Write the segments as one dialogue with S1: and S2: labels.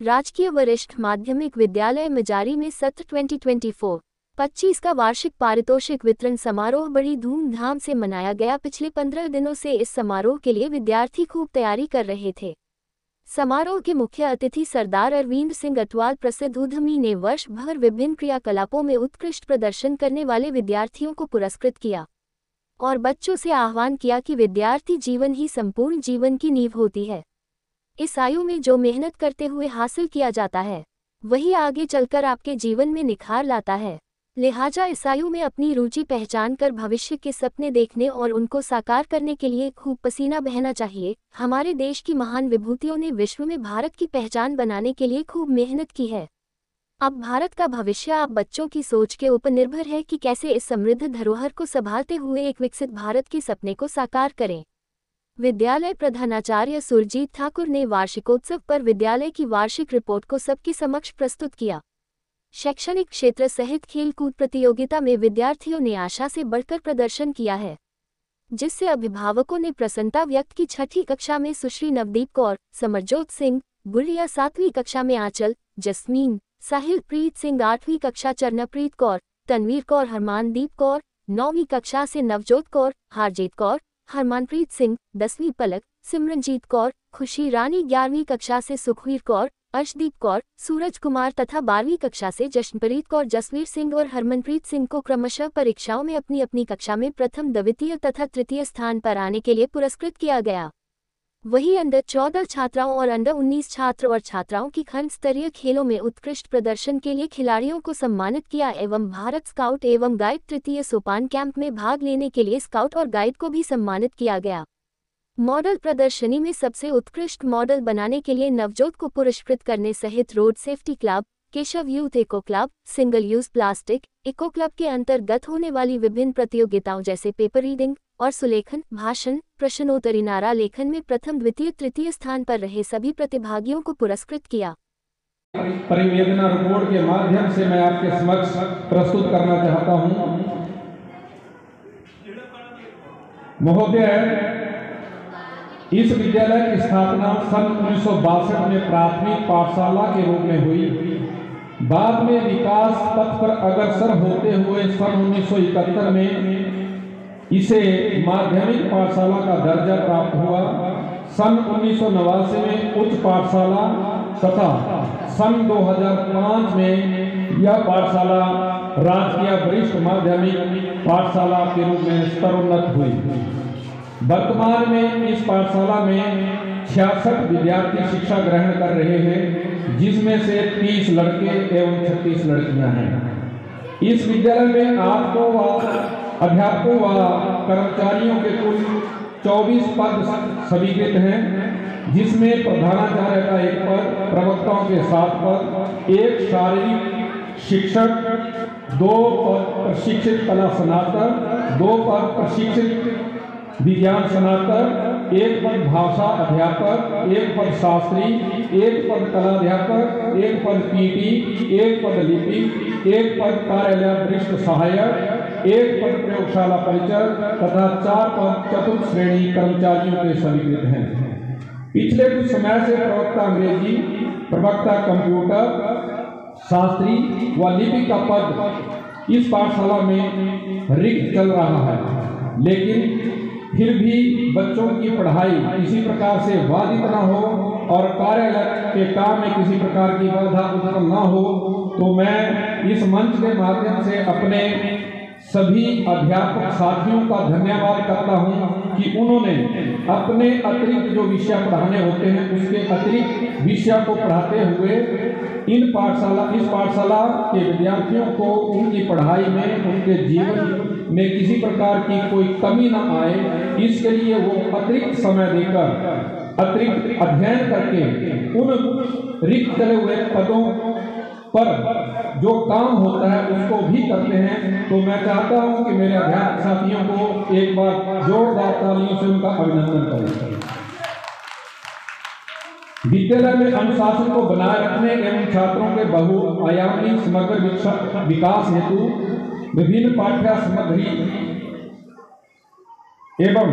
S1: राजकीय वरिष्ठ माध्यमिक विद्यालय मजारी में सत्र 2024-25 का वार्षिक पारितोषिक वितरण समारोह बड़ी धूमधाम से मनाया गया। पिछले 15 दिनों से इस समारोह के लिए विद्यार्थी खूब तैयारी कर रहे थे। समारोह के मुख्य अतिथि सरदार अरविंद सिंह अटवाल प्रसिद्ध उद्यमी ने वर्ष भर विभिन्न क्रियाकलापों में उत्कृष्ट प्रदर्शन करने वाले विद्यार्थियों को पुरस्कृत किया और बच्चों से आह्वान किया कि विद्यार्थी जीवन ही संपूर्ण जीवन की नींव होती है। इस आयु में जो मेहनत करते हुए हासिल किया जाता है वही आगे चलकर आपके जीवन में निखार लाता है। लिहाजा इस आयु में अपनी रुचि पहचान कर भविष्य के सपने देखने और उनको साकार करने के लिए खूब पसीना बहना चाहिए। हमारे देश की महान विभूतियों ने विश्व में भारत की पहचान बनाने के लिए खूब मेहनत की है। अब भारत का भविष्य आप बच्चों की सोच के ऊपर निर्भर है कि कैसे इस समृद्ध धरोहर को संभालते हुए एक विकसित भारत के सपने को साकार करें। विद्यालय प्रधानाचार्य सुरजीत ठाकुर ने वार्षिकोत्सव पर विद्यालय की वार्षिक रिपोर्ट को सबके समक्ष प्रस्तुत किया। शैक्षणिक क्षेत्र सहित खेलकूद प्रतियोगिता में विद्यार्थियों ने आशा से बढ़कर प्रदर्शन किया है, जिससे अभिभावकों ने प्रसन्नता व्यक्त की। छठी कक्षा में सुश्री नवदीप कौर, समरजोत सिंह बुढ़िया, 7वीं कक्षा में आंचल, जस्मीन, साहिल प्रीत सिंह, 8वीं कक्षा चरणप्रीत कौर, तनवीर कौर, हरमानदीप कौर, 9वीं कक्षा से नवजोत कौर, हारजीत कौर, हरमानप्रीत सिंह, 10वीं पलक, सिमरनजीत कौर, खुशी रानी, 11वीं कक्षा से सुखवीर कौर, अर्शदीप कौर, सूरज कुमार तथा 12वीं कक्षा से जशनप्रीत कौर, जसवीर सिंह और हरमनप्रीत सिंह को क्रमशः परीक्षाओं में अपनी अपनी कक्षा में प्रथम, द्वितीय तथा तृतीय स्थान पर आने के लिए पुरस्कृत किया गया। वहीं अंडर 14 छात्राओं और अंडर 19 छात्र और छात्राओं की खंड स्तरीय खेलों में उत्कृष्ट प्रदर्शन के लिए खिलाड़ियों को सम्मानित किया एवं भारत स्काउट एवं गाइड तृतीय सोपान कैंप में भाग लेने के लिए स्काउट और गाइड को भी सम्मानित किया गया। मॉडल प्रदर्शनी में सबसे उत्कृष्ट मॉडल बनाने के लिए नवजोत को पुरस्कृत करने सहित road safety club, Keshav youth eco club, single use plastic eco club के अंतर्गत होने वाली विभिन्न प्रतियोगिताओं जैसे पेपर रीडिंग और सुलेखन, भाषण, प्रश्नोत्तरी, नारा लेखन में प्रथम, द्वितीय, तृतीय स्थान पर रहे सभी प्रतिभागियों को पुरस्कृत किया।
S2: परिवेदना रिपोर्ट के माध्यम से मैं आपके समक्ष प्रस्तुत करना चाहता हूं। महोदय, इस विद्यालय की स्थापना सन 1962 में प्राथमिक पाठशाला के रूप में हुई। बाद में विकास पथ पर अग्रसर होते हुए सन 1971 में इसे माध्यमिक पाठशाला का दर्जा प्राप्त हुआ। सन 1989 में उच्च पाठशाला तथा सन 2005 में यह पाठशाला राजकीय वरिष्ठ माध्यमिक पाठशाला के रूप में स्तरोन्नत हुई। वर्तमान में इस पाठशाला में 66 विद्यार्थी शिक्षा ग्रहण कर रहे हैं, जिसमें से 30 लड़के एवं 36 लड़कियां हैं। इस विद्यालय में अध्यापकों व कर्मचारियों के कुल 24 पद स्वीकृत हैं, जिसमें प्रधानाचार्य का 1 पद, प्रवक्ताओं के 7 पद, 1 शारीरिक शिक्षक, 2 पद प्रशिक्षित कला स्नातक, 2 पद प्रशिक्षित विज्ञान स्नातक, 1 पद भाषा अध्यापक, 1 पद शास्त्री, 1 पद कलाध्यापक, 1 पद पीटी, 1 पद लिपिक, 1 पद कार्यालय वरिष्ठ सहायक, 1 पद प्रयोगशाला परिचय तथा 4 पद चतुर्थ श्रेणी कर्मचारियों के स्वीकृत हैं। पिछले कुछ समय से प्रवक्ता अंग्रेजी, प्रवक्ता कंप्यूटर, शास्त्री व लिपिक का पद इस पाठशाला में रिक्त चल रहा है, लेकिन फिर भी बच्चों की पढ़ाई किसी प्रकार से बाधित न हो और कार्यालय के काम में किसी प्रकार की बाधा उत्पन्न न हो, तो मैं इस मंच के माध्यम से अपने सभी अध्यापक साथियों का धन्यवाद करता हूं कि उन्होंने अपने अतिरिक्त जो विषय पढ़ाने होते हैं उसके अतिरिक्त विषय को पढ़ाते हुए इस पाठशाला के विद्यार्थियों को उनकी पढ़ाई में, उनके जीवन में किसी प्रकार की कोई कमी न आए, इसके लिए वो अतिरिक्त समय देकर, अतिरिक्त अध्ययन करके उन रिक्त चले हुए पदों पर जो काम होता है उसको भी करते हैं। तो मैं चाहता हूं कि मेरे अध्यापक साथियों को एक बार जोरदार तालियों से उनका अभिनंदन करें। विद्यालय में अनुशासन को बनाए रखने एवं छात्रों के बहुआयामी समग्र विकास हेतु विभिन्न पाठ्य सामग्री एवं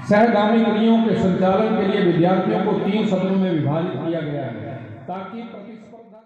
S2: सहगामी क्रियाओं के संचालन के लिए विद्यार्थियों को 3 सत्रों में विभाजित किया गया है। ताकि प्रतिस्पर्धा